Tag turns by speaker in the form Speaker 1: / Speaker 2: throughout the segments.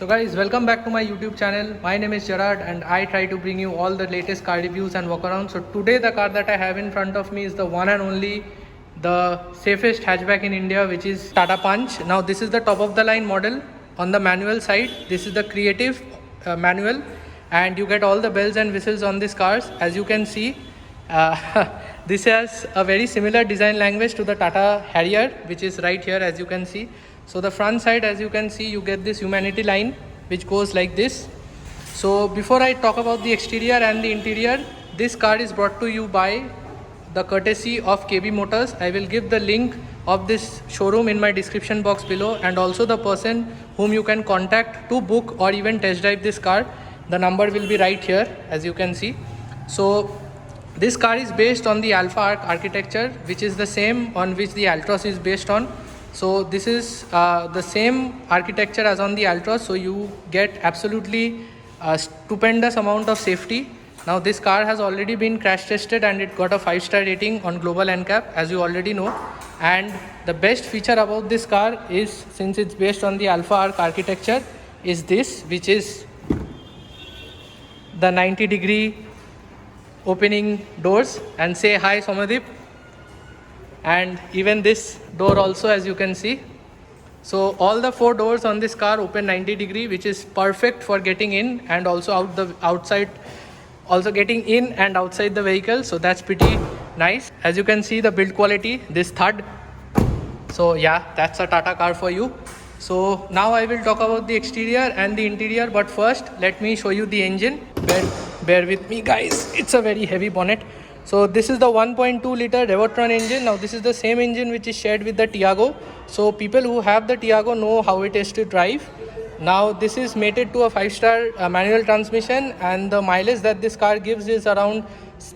Speaker 1: So guys, welcome back to my YouTube channel. My name is Gerard and I try to bring you all the latest car reviews and walk around. So today the car that I have in front of me is the one and only, the safest hatchback in India, which is Tata Punch. Now this is the top of the line model. On the manual side, this is the Creative manual, and you get all the bells and whistles on these cars. As you can see, this has a very similar design language to the Tata Harrier, which is right here, as you can see. So the front side, as you can see, you get this humanity line which goes like this. So before I talk about the exterior and the interior, this car is brought to you by the courtesy of KB Motors. I will give the link of this showroom in my description box below, and also the person whom you can contact to book or even test drive this car. The number will be right here, as you can see. So this car is based on the Alpha Arc architecture, which is the same on which the Altroz is based on. So this is the same architecture as on the Altroz, so you get absolutely stupendous amount of safety. Now this car has already been crash tested and it got a 5-star rating on Global NCAP, as you already know. And the best feature about this car is, since it's based on the Alpha Arc architecture, is this, which is the 90-degree opening doors. And say hi, Somadip. And even this door also, as you can see. So all the 4 doors on this car open 90-degree, which is perfect for getting in and also outside, also getting in and outside the vehicle. So that's pretty nice. As you can see, the build quality, this thud. So yeah, that's a Tata car for you. So now I will talk about the exterior and the interior, but first let me show you the engine. Bear with me, guys, it's a very heavy bonnet. So this is the 1.2 liter Revoltron engine. Now this is the same engine which is shared with the Tiago. So people who have the Tiago know how it is to drive. Now this is mated to a 5-star manual transmission, and the mileage that this car gives is around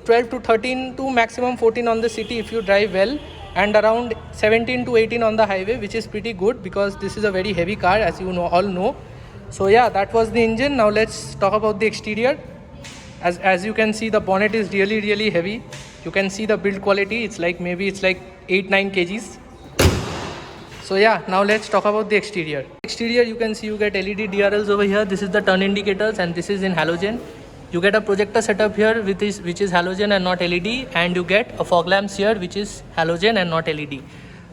Speaker 1: 12 to 13 to maximum 14 on the city if you drive well, and around 17 to 18 on the highway, which is pretty good because this is a very heavy car, as you all know. So yeah, that was the engine. Now let's talk about the exterior. As you can see, the bonnet is really heavy. You can see the build quality. It's like 8-9 kgs. So yeah, now let's talk about the exterior. Exterior, you can see you get LED DRLs over here. This is the turn indicators, and this is in halogen. You get a projector setup here which is halogen and not LED, and you get a fog lamps here which is halogen and not LED.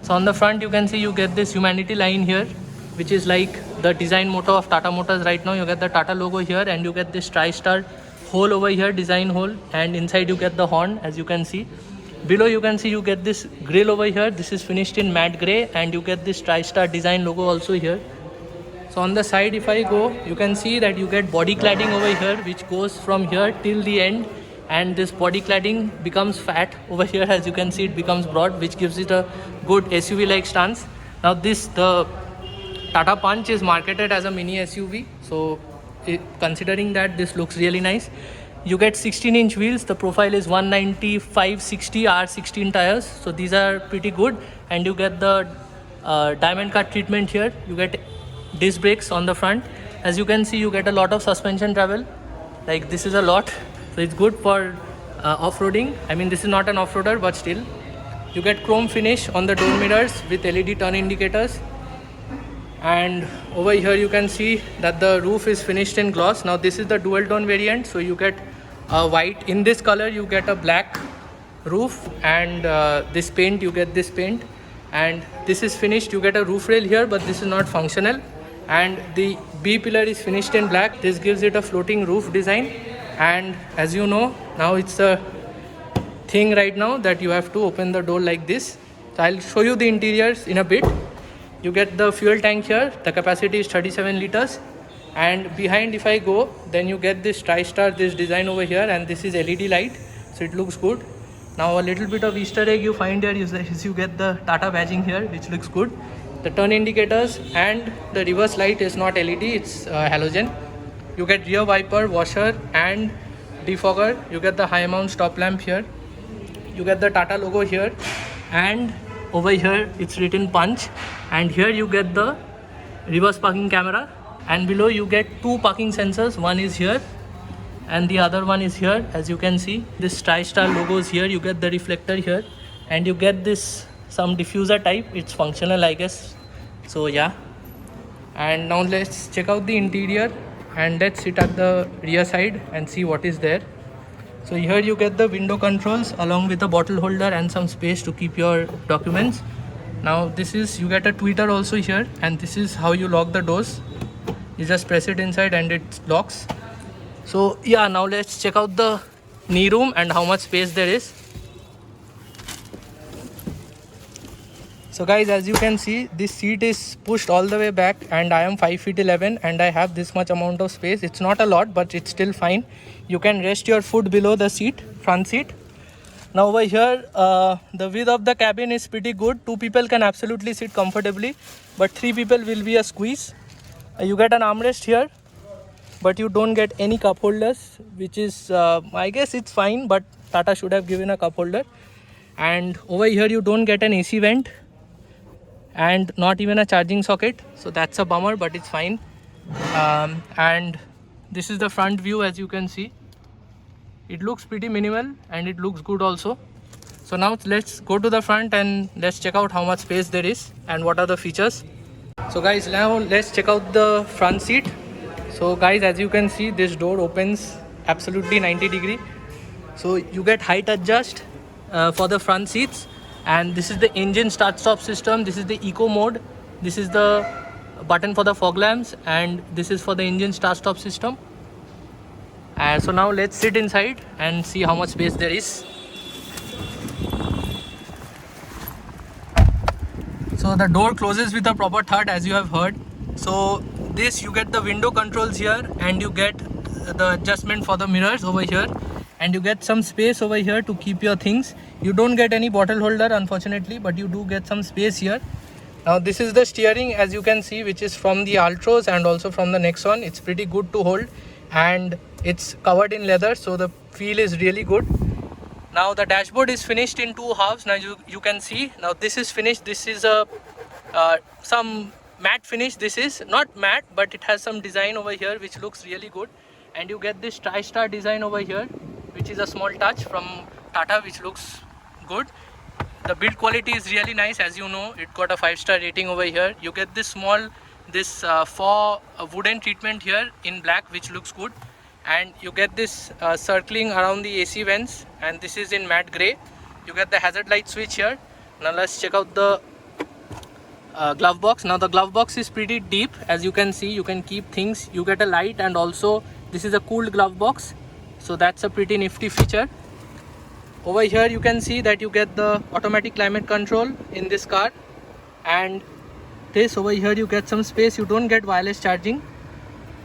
Speaker 1: So on the front, you can see you get this humanity line here, which is like the design motto of Tata Motors right now. You get the Tata logo here, and you get this tri-star hole over here, design hole, and inside you get the horn, as you can see. Below you can see you get this grille over here. This is finished in matte grey, and you get this tri-star design logo also here. So on the side, if I go, you can see that you get body cladding over here, which goes from here till the end, and this body cladding becomes fat over here. As you can see, it becomes broad, which gives it a good SUV like stance. Now the Tata Punch is marketed as a mini SUV, so considering that, this looks really nice. You get 16-inch wheels. The profile is 195/60 R16 tires, so these are pretty good. And you get the diamond cut treatment here. You get disc brakes on the front. As you can see, you get a lot of suspension travel. Like, this is a lot, so it's good for off-roading. I mean, this is not an off-roader, but still. You get chrome finish on the door mirrors with LED turn indicators. And over here you can see that the roof is finished in gloss. Now this is the dual tone variant, so you get a white. In this color you get a black roof, and this paint, you get this paint. And this is finished, you get a roof rail here, but this is not functional. And the B pillar is finished in black. This gives it a floating roof design. And as you know, now it's a thing right now that you have to open the door like this. So I'll show you the interiors in a bit. You get the fuel tank here. The capacity is 37 liters. And behind, if I go, then you get this tri-star, this design over here, and this is LED light, so it looks good. Now a little bit of Easter egg you find here is you get the Tata badging here, which looks good. The turn indicators and the reverse light is not LED, it's halogen. You get rear wiper, washer, and defogger. You get the high mount stop lamp here. You get the Tata logo here, and over here it's written Punch. And here you get the reverse parking camera, and below you get 2 parking sensors. One is here and the other one is here. As you can see, this tri-star logo is here. You get the reflector here, and you get this some diffuser type. It's functional, I guess. So yeah, And now let's check out the interior and let's sit at the rear side and see what is there. So here you get the window controls along with a bottle holder and some space to keep your documents. Now this is, you get a tweeter also here, and this is how you lock the doors. You just press it inside and it locks. So yeah, now let's check out the knee room and how much space there is. So guys, as you can see, this seat is pushed all the way back and I am 5 feet 11 and I have this much amount of space. It's not a lot, but it's still fine. You can rest your foot below the seat, front seat. Now over here, the width of the cabin is pretty good. 2 people can absolutely sit comfortably, but 3 people will be a squeeze. You get an armrest here, but you don't get any cup holders, which is, I guess it's fine, but Tata should have given a cup holder. And over here you don't get an AC vent and not even a charging socket, so that's a bummer, but it's fine. And this is the front view. As you can see, it looks pretty minimal and it looks good also. So now let's go to the front and let's check out how much space there is and what are the features. So guys, now let's check out the front seat. So guys, as you can see, this door opens absolutely 90 degree. So you get height adjust for the front seats. And this is the engine start stop system. This is the eco mode. This is the button for the fog lamps, and this is for the engine start stop system. And so now let's sit inside and see how much space there is. So the door closes with a proper thud, as you have heard. So this, you get the window controls here and you get the adjustment for the mirrors over here. And you get some space over here to keep your things. You don't get any bottle holder unfortunately, but you do get some space here. Now this is the steering, as you can see, which is from the Altros and also from the Nexon. It's pretty good to hold and it's covered in leather, so the feel is really good. Now the dashboard is finished in 2 halves. Now you can see, now this is finished. This is a some matte finish. This is not matte, but it has some design over here which looks really good. And you get this tri-star design over here, which is a small touch from Tata, which looks good. The build quality is really nice. As you know, it got a 5-star rating over here. You get this small, for wooden treatment here in black, which looks good. And you get this circling around the AC vents, and this is in matte grey. You get the hazard light switch here. Now let's check out the glove box. Now the glove box is pretty deep. As you can see, you can keep things. You get a light, and also this is a cooled glove box. So that's a pretty nifty feature. Over here you can see that you get the automatic climate control in this car, and this over here you get some space. You don't get wireless charging,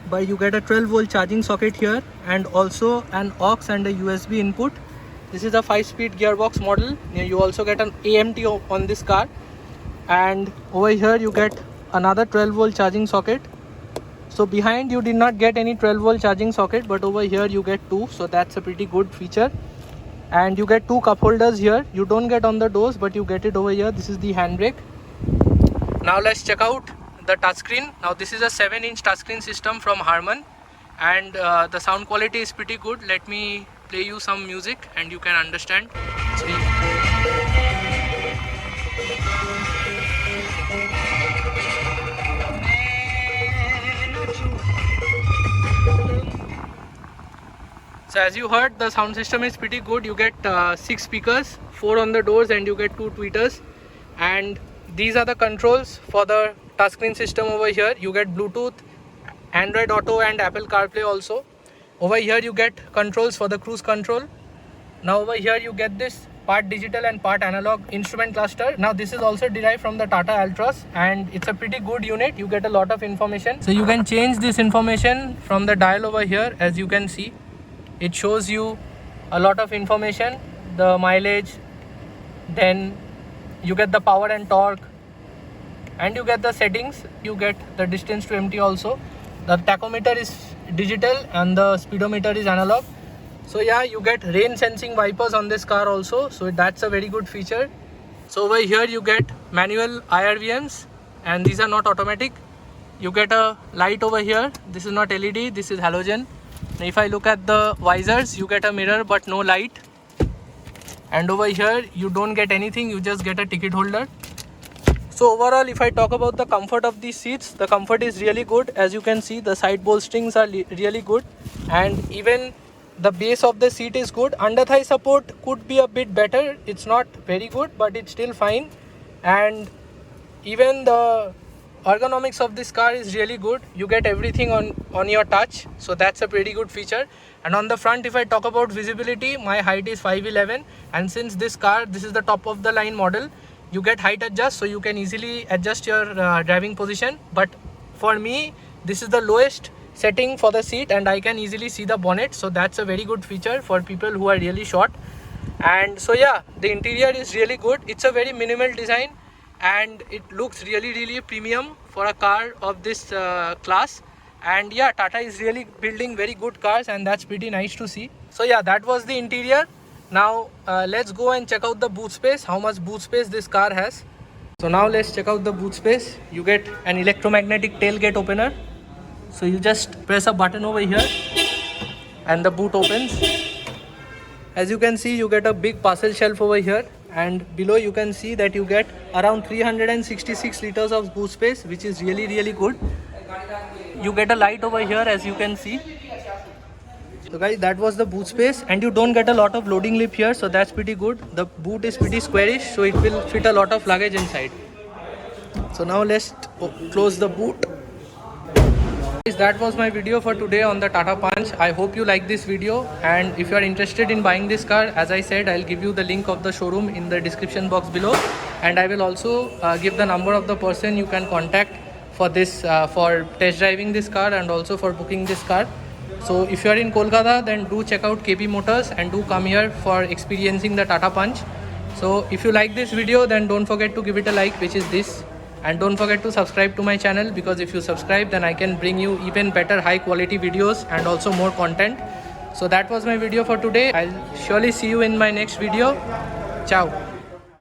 Speaker 1: but you get a 12-volt charging socket here and also an aux and a USB input. This is a 5-speed gearbox model. You also get an AMT on this car, and over here you get another 12-volt charging socket. So behind you did not get any 12-volt charging socket, but over here you get 2, so that's a pretty good feature. And you get 2 cup holders here. You don't get on the doors, but you get it over here. This is the handbrake. Now let's check out the touchscreen. Now this is a 7-inch touchscreen system from Harman, and the sound quality is pretty good. Let me play you some music and you can understand. So as you heard, the sound system is pretty good. You get 6 speakers, 4 on the doors, and you get 2 tweeters. And these are the controls for the touchscreen system over here. You get Bluetooth, Android Auto and Apple CarPlay also. Over here you get controls for the cruise control. Now over here you get this part digital and part analog instrument cluster. Now this is also derived from the Tata Altros, and it's a pretty good unit. You get a lot of information. So you can change this information from the dial over here. As you can see, it shows you a lot of information, the mileage, then you get the power and torque, and you get the settings. You get the distance to empty also. The tachometer is digital and the speedometer is analog. So yeah, you get rain sensing wipers on this car also, so that's a very good feature. So over here you get manual IRVMs, and these are not automatic. You get a light over here. This is not LED, this is halogen. Now if I look at the visors, you get a mirror but no light. And over here you don't get anything, you just get a ticket holder. So overall, if I talk about the comfort of these seats, the comfort is really good. As you can see, the side bolsterings are really good, and even the base of the seat is good. Under thigh support could be a bit better. It's not very good, but it's still fine. And even the ergonomics of this car is really good. You get everything on your touch, so that's a pretty good feature. And on the front, if I talk about visibility, my height is 5'11", and since this car, this is the top of the line model, you get height adjust, so you can easily adjust your driving position. But for me, this is the lowest setting for the seat, and I can easily see the bonnet, so that's a very good feature for people who are really short. And so yeah, the interior is really good. It's a very minimal design, and it looks really premium for a car of this class. And yeah, Tata is really building very good cars, and that's pretty nice to see. So yeah, that was the interior. Now let's go and check out the boot space, how much boot space this car has. So now let's check out the boot space. You get an electromagnetic tailgate opener, so you just press a button over here and the boot opens. As you can see, you get a big parcel shelf over here, and below you can see that you get around 366 liters of boot space, which is really good. You get a light over here, as you can see. So guys, that was the boot space, and you don't get a lot of loading lip here, so that's pretty good. The boot is pretty squarish, so it will fit a lot of luggage inside. So now let's close the boot. That was my video for today on the Tata Punch. I hope you like this video, and if you are interested in buying this car, as I said, I'll give you the link of the showroom in the description box below, and I will also give the number of the person you can contact for this for test driving this car and also for booking this car. So if you are in Kolkata, then do check out KB Motors and do come here for experiencing the Tata Punch. So if you like this video, then don't forget to give it a like, which is this. And don't forget to subscribe to my channel, because if you subscribe, then I can bring you even better high quality videos and also more content. So that was my video for today. I'll surely see you in my next video. Ciao.